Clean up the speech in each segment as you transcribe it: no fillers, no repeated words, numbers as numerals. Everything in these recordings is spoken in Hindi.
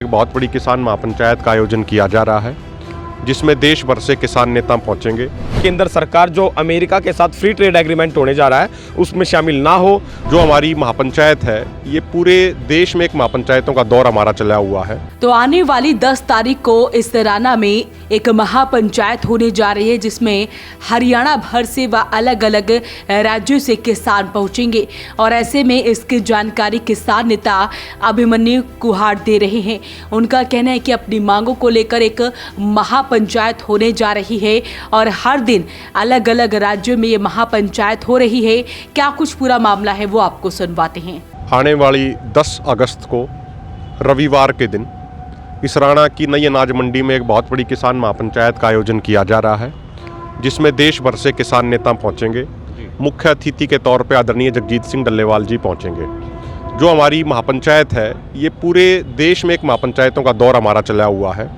एक बहुत बड़ी किसान महापंचायत का आयोजन किया जा रहा है, जिसमें देश भर से किसान नेता पहुंचेंगे। केंद्र सरकार जो अमेरिका के साथ फ्री ट्रेड एग्रीमेंट होने जा रहा है उसमें शामिल ना हो। जो हमारी महापंचायत है, ये पूरे देश में एक महापंचायतों का दौर हमारा चला हुआ है। तो आने वाली 10 तारीख को इस तराना में एक महापंचायत होने जा रही है, जिसमें हरियाणा भर से व अलग अलग राज्यों से किसान पहुंचेंगे। और ऐसे में इसकी जानकारी किसान नेता अभिमन्यु कुहाड़ दे रहे हैं। उनका कहना है कि अपनी मांगों को लेकर एक महापंचायत होने जा रही है और हर दिन अलग अलग राज्यों में ये महापंचायत हो रही है। क्या कुछ पूरा मामला है वो आपको सुनवाते हैं। आने वाली 10 अगस्त को रविवार के दिन इसराना की नई अनाज मंडी में एक बहुत बड़ी किसान महापंचायत का आयोजन किया जा रहा है, जिसमें देश भर से किसान नेता पहुंचेंगे। मुख्य अतिथि के तौर पे आदरणीय जगजीत सिंह डल्लेवाल जी पहुंचेंगे। जो हमारी महापंचायत है, ये पूरे देश में एक महापंचायतों का दौर हमारा चला हुआ है।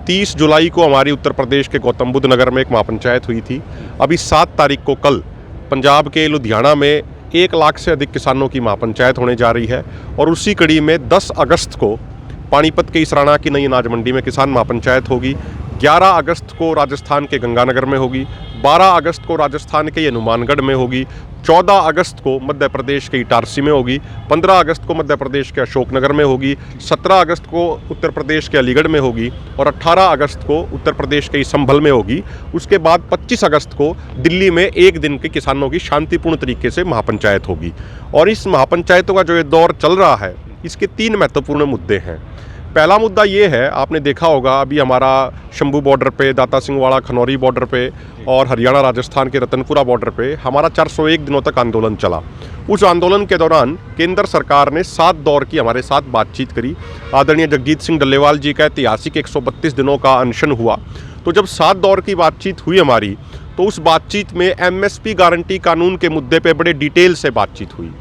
30 जुलाई को हमारी उत्तर प्रदेश के गौतम बुद्ध नगर में एक महापंचायत हुई थी। अभी 7 तारीख को कल पंजाब के लुधियाना में 1 लाख से अधिक किसानों की महापंचायत होने जा रही है। और उसी कड़ी में 10 अगस्त को पानीपत के इसराना की नई अनाज मंडी में किसान महापंचायत होगी। 11 अगस्त को राजस्थान के गंगानगर में होगी। 12 अगस्त को राजस्थान के हनुमानगढ़ में होगी। 14 अगस्त को मध्य प्रदेश के इटारसी में होगी। 15 अगस्त को मध्य प्रदेश के अशोकनगर में होगी। 17 अगस्त को उत्तर प्रदेश के अलीगढ़ में होगी और 18 अगस्त को उत्तर प्रदेश के संभल में होगी। उसके बाद 25 अगस्त को दिल्ली में एक दिन के किसानों की शांतिपूर्ण तरीके से महापंचायत होगी। और इस महापंचायतों का जो ये दौर चल रहा है, इसके 3 महत्वपूर्ण मुद्दे हैं। पहला मुद्दा ये है, आपने देखा होगा अभी हमारा शंभू बॉर्डर पे, दाता सिंहवाड़ा खनौरी बॉर्डर पे और हरियाणा राजस्थान के रतनपुरा बॉर्डर पे हमारा 401 दिनों तक आंदोलन चला। उस आंदोलन के दौरान केंद्र सरकार ने 7 दौर की हमारे साथ बातचीत करी। आदरणीय जगजीत सिंह डल्लेवाल जी का ऐतिहासिक 132 दिनों का अनशन हुआ। तो जब 7 दौर की बातचीत हुई हमारी, तो उस बातचीत में MSP गारंटी कानून के मुद्दे पर बड़े डिटेल से बातचीत हुई।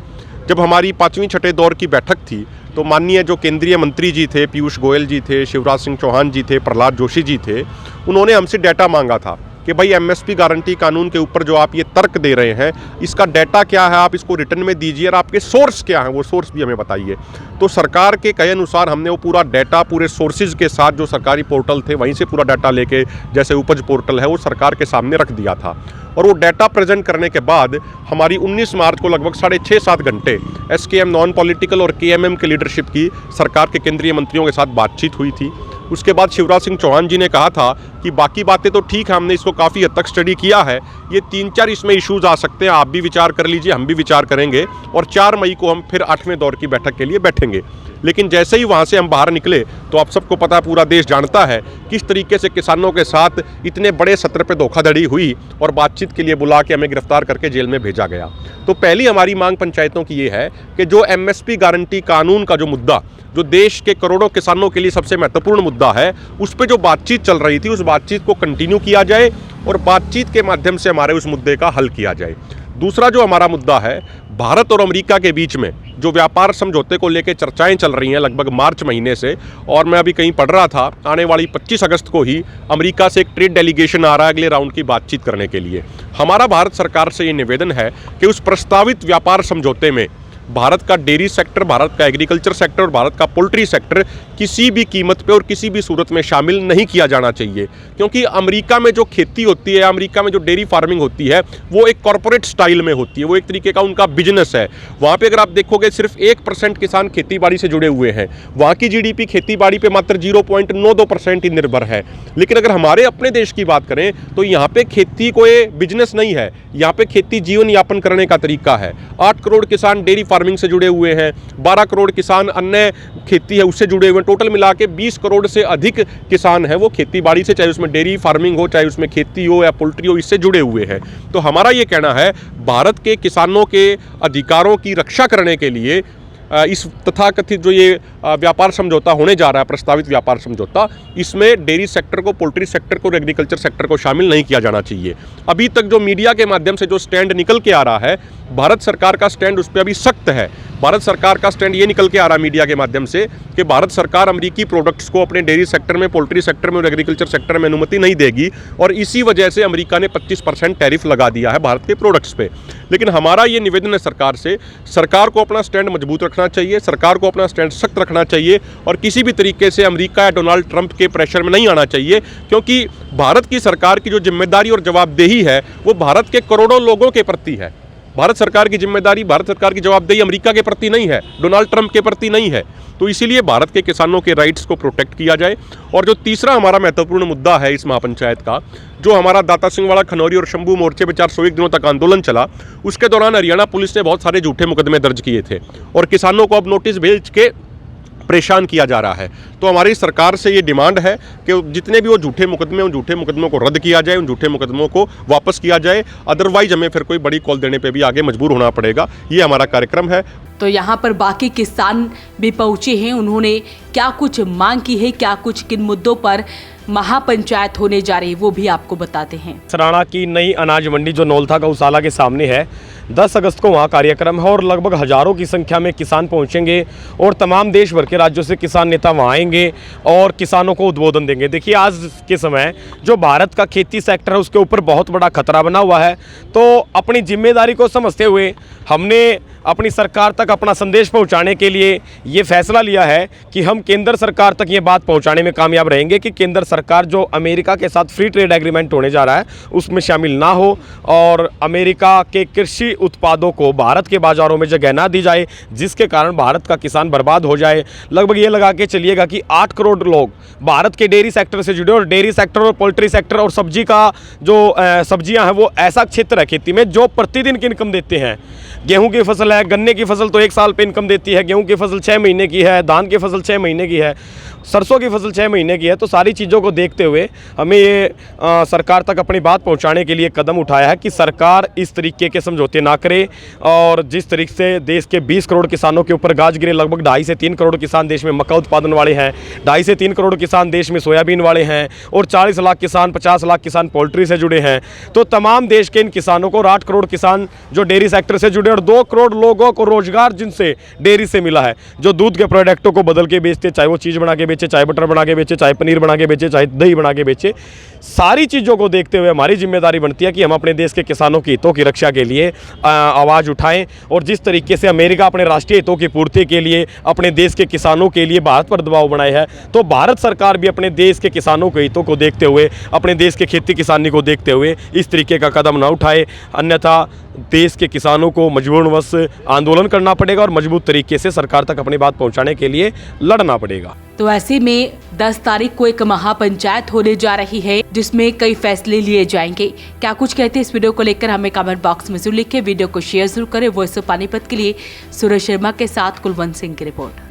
जब हमारी 5वीं 6ठे दौर की बैठक थी, तो माननीय जो केंद्रीय मंत्री जी थे, पीयूष गोयल जी थे, शिवराज सिंह चौहान जी थे, प्रहलाद जोशी जी थे, उन्होंने हमसे डाटा मांगा था कि भाई MSP गारंटी कानून के ऊपर जो आप ये तर्क दे रहे हैं, इसका डाटा क्या है, आप इसको रिटर्न में दीजिए और आपके सोर्स क्या हैं, वो सोर्स भी हमें बताइए। तो सरकार के कहे अनुसार हमने वो पूरा डाटा पूरे सोर्सेज के साथ, जो सरकारी पोर्टल थे वहीं से पूरा डाटा लेके, जैसे उपज पोर्टल है, वो सरकार के सामने रख दिया था। और वो डाटा प्रेजेंट करने के बाद हमारी 19 मार्च को लगभग 6.5-7 घंटे SKM नॉन पॉलिटिकल और KMM के लीडरशिप की सरकार के केंद्रीय मंत्रियों के साथ बातचीत हुई थी। उसके बाद शिवराज सिंह चौहान जी ने कहा था कि बाकी बातें तो ठीक है, हमने इसको काफ़ी हद तक स्टडी किया है, ये 3-4 इसमें इश्यूज आ सकते हैं, आप भी विचार कर लीजिए, हम भी विचार करेंगे और 4 मई को हम फिर 8वें दौर की बैठक के लिए बैठेंगे। लेकिन जैसे ही वहाँ से हम बाहर निकले, तो आप सबको पता, पूरा देश जानता है किस तरीके से किसानों के साथ इतने बड़े सत्र पे धोखाधड़ी हुई और बातचीत के लिए बुला के हमें गिरफ्तार करके जेल में भेजा गया। तो पहली हमारी मांग पंचायतों की ये है कि जो MSP गारंटी कानून का जो मुद्दा, जो देश के करोड़ों किसानों के लिए सबसे महत्वपूर्ण मुद्दा है, उस पर जो बातचीत चल रही थी, उस बातचीत को कंटिन्यू किया जाए और बातचीत के माध्यम से हमारे उस मुद्दे का हल किया जाए। दूसरा जो हमारा मुद्दा है, भारत और अमेरिका के बीच में जो व्यापार समझौते को लेकर चर्चाएं चल रही हैं लगभग मार्च महीने से, और मैं अभी कहीं पढ़ रहा था, आने वाली 25 अगस्त को ही अमेरिका से एक ट्रेड डेलीगेशन आ रहा है अगले राउंड की बातचीत करने के लिए। हमारा भारत सरकार से ये निवेदन है कि उस प्रस्तावित व्यापार समझौते में भारत का डेयरी सेक्टर, भारत का एग्रीकल्चर सेक्टर और भारत का पोल्ट्री सेक्टर किसी भी कीमत पे और किसी भी सूरत में शामिल नहीं किया जाना चाहिए। क्योंकि अमेरिका में जो खेती होती है, अमेरिका में जो डेयरी फार्मिंग होती है, वो एक कॉर्पोरेट स्टाइल में होती है, वो एक तरीके का उनका बिजनेस है। वहाँ पे अगर आप देखोगे सिर्फ 1% किसान खेतीबाड़ी से जुड़े हुए हैं। वहाँ की GDP खेतीबाड़ी पे मात्र 0.92% ही निर्भर है। लेकिन अगर हमारे अपने देश की बात करें, तो यहाँ पे खेती कोई बिजनेस नहीं है, यहाँ पे खेती जीवन यापन करने का तरीका है। 8 करोड़ किसान डेयरी फार्मिंग से जुड़े हुए हैं, 12 करोड़ किसान अन्य खेती है उससे जुड़े हुए हैं। टोटल मिला के 20 करोड़ से अधिक किसान हैं, वो खेती बाड़ी से, चाहे उसमें डेयरी फार्मिंग हो, चाहे उसमें खेती हो या पोल्ट्री हो, इससे जुड़े हुए हैं। तो हमारा ये कहना है, भारत के किसानों के अधिकारों की रक्षा करने के लिए इस तथाकथित जो ये व्यापार समझौता होने जा रहा है, प्रस्तावित व्यापार समझौता, इसमें डेयरी सेक्टर को, पोल्ट्री सेक्टर को और एग्रीकल्चर सेक्टर को शामिल नहीं किया जाना चाहिए। अभी तक जो मीडिया के माध्यम से जो स्टैंड निकल के आ रहा है, भारत सरकार का स्टैंड उस पर अभी सख्त है भारत सरकार का स्टैंड ये निकल के आ रहा है मीडिया के माध्यम से कि भारत सरकार अमेरिकी प्रोडक्ट्स को अपने डेयरी सेक्टर में, पोल्ट्री सेक्टर में और एग्रीकल्चर सेक्टर में अनुमति नहीं देगी, और इसी वजह से अमेरिका ने 25% टैरिफ लगा दिया है भारत के प्रोडक्ट्स पे। लेकिन हमारा ये निवेदन है सरकार से, सरकार को अपना स्टैंड मजबूत रखना चाहिए, सरकार को अपना स्टैंड सख्त रखना चाहिए और किसी भी तरीके से अमेरिका या डोनाल्ड ट्रंप के प्रेशर में नहीं आना चाहिए, क्योंकि भारत की सरकार की जो जिम्मेदारी और जवाबदेही है वो भारत के करोड़ों लोगों के प्रति है। भारत सरकार की जिम्मेदारी, भारत सरकार की जवाबदेही अमेरिका के प्रति नहीं है, डोनाल्ड ट्रंप के प्रति नहीं है। तो इसीलिए भारत के किसानों के राइट्स को प्रोटेक्ट किया जाए। और जो तीसरा हमारा महत्वपूर्ण मुद्दा है इस महापंचायत का, जो हमारा दाता सिंहवाड़ा, खनौरी और शंभू मोर्चे पे 401 दिनों तक आंदोलन चला, उसके दौरान हरियाणा पुलिस ने बहुत सारे झूठे मुकदमे दर्ज किए थे और किसानों को अब नोटिस भेज के परेशान किया जा रहा है। तो हमारी सरकार से ये डिमांड है कि जितने भी वो झूठे मुकदमे, उन झूठे मुकदमों को रद्द किया जाए, उन झूठे मुकदमों को वापस किया जाए, अदरवाइज हमें फिर कोई बड़ी कॉल देने पे भी आगे मजबूर होना पड़ेगा। ये हमारा कार्यक्रम है। तो यहाँ पर बाकी किसान भी पहुंचे हैं, उन्होंने क्या कुछ मांग की है, क्या कुछ किन मुद्दों पर महापंचायत होने जा रही है, वो भी आपको बताते हैं। सराणा की नई अनाज मंडी जो नौलथा गौशाला के सामने है, 10 अगस्त को वहाँ कार्यक्रम है और लगभग हजारों की संख्या में किसान पहुँचेंगे और तमाम देश भर के राज्यों से किसान नेता वहाँ आएंगे और किसानों को उद्बोधन देंगे। देखिए, आज के समय जो भारत का खेती सेक्टर है उसके ऊपर बहुत बड़ा खतरा बना हुआ है। तो अपनी जिम्मेदारी को समझते हुए हमने अपनी सरकार तक अपना संदेश पहुंचाने के लिए ये फैसला लिया है कि हम केंद्र सरकार तक ये बात पहुंचाने में कामयाब रहेंगे कि केंद्र सरकार जो अमेरिका के साथ फ्री ट्रेड एग्रीमेंट होने जा रहा है उसमें शामिल ना हो और अमेरिका के कृषि उत्पादों को भारत के बाज़ारों में जगह ना दी जाए, जिसके कारण भारत का किसान बर्बाद हो जाए। लगभग ये लगा के चलिएगा कि 8 करोड़ लोग भारत के डेयरी सेक्टर से जुड़े, और डेयरी सेक्टर और पोल्ट्री सेक्टर और सब्जी का जो सब्जियाँ हैं वो ऐसा क्षेत्र है खेती में जो प्रतिदिन की इनकम देते हैं। गेहूं की फसल है, गन्ने की फसल तो 1 साल पे इनकम देती है, गेहूं की फसल 6 महीने की है, धान की फसल 6 महीने की है, सरसों की फसल 6 महीने की है। तो सारी चीज़ों को देखते हुए हमें ये सरकार तक अपनी बात पहुंचाने के लिए कदम उठाया है कि सरकार इस तरीके के समझौते ना करे। और जिस तरीके से देश के 20 करोड़ किसानों के ऊपर गाज गिरे, लगभग 2.5 से 3 करोड़ किसान देश में मक्का उत्पादन वाले हैं, 2.5 से 3 करोड़ किसान देश में सोयाबीन वाले हैं और 40 लाख किसान, 50 लाख किसान पोल्ट्री से जुड़े हैं। तो तमाम देश के इन किसानों को, और 8 करोड़ किसान जो डेयरी सेक्टर से जुड़े और 2 करोड़ लोगों को रोजगार जिनसे डेयरी से मिला है, जो दूध के प्रोडक्टों को बदल के बेचते, चाहे वो चीज़ बना के बेचे, चाहे बटर बना के बेचे, चाहे पनीर बना के बेचे, चाहे दही बना के बेचे, सारी चीज़ों को देखते हुए हमारी जिम्मेदारी बनती है कि हम अपने देश के किसानों के हितों की रक्षा के लिए आवाज़ उठाएं। और जिस तरीके से अमेरिका अपने राष्ट्रीय हितों की पूर्ति के लिए अपने देश के किसानों के लिए भारत पर दबाव बनाए है, तो भारत सरकार भी अपने देश के किसानों के हितों को देखते हुए, अपने देश के खेती किसानी को देखते हुए इस तरीके का कदम ना उठाए, अन्यथा देश के किसानों को मजबूरनवश आंदोलन करना पड़ेगा और मजबूत तरीके से सरकार तक अपनी बात पहुंचाने के लिए लड़ना पड़ेगा। तो ऐसे में 10 तारीख को एक महापंचायत होने जा रही है जिसमें कई फैसले लिए जाएंगे। क्या कुछ कहते हैं इस वीडियो को लेकर हमें कमेंट बॉक्स में जरूर लिखें। वीडियो को शेयर जरूर करें। वॉइस ऑफ पानीपत के लिए सुरेश शर्मा के साथ कुलवंत सिंह की रिपोर्ट।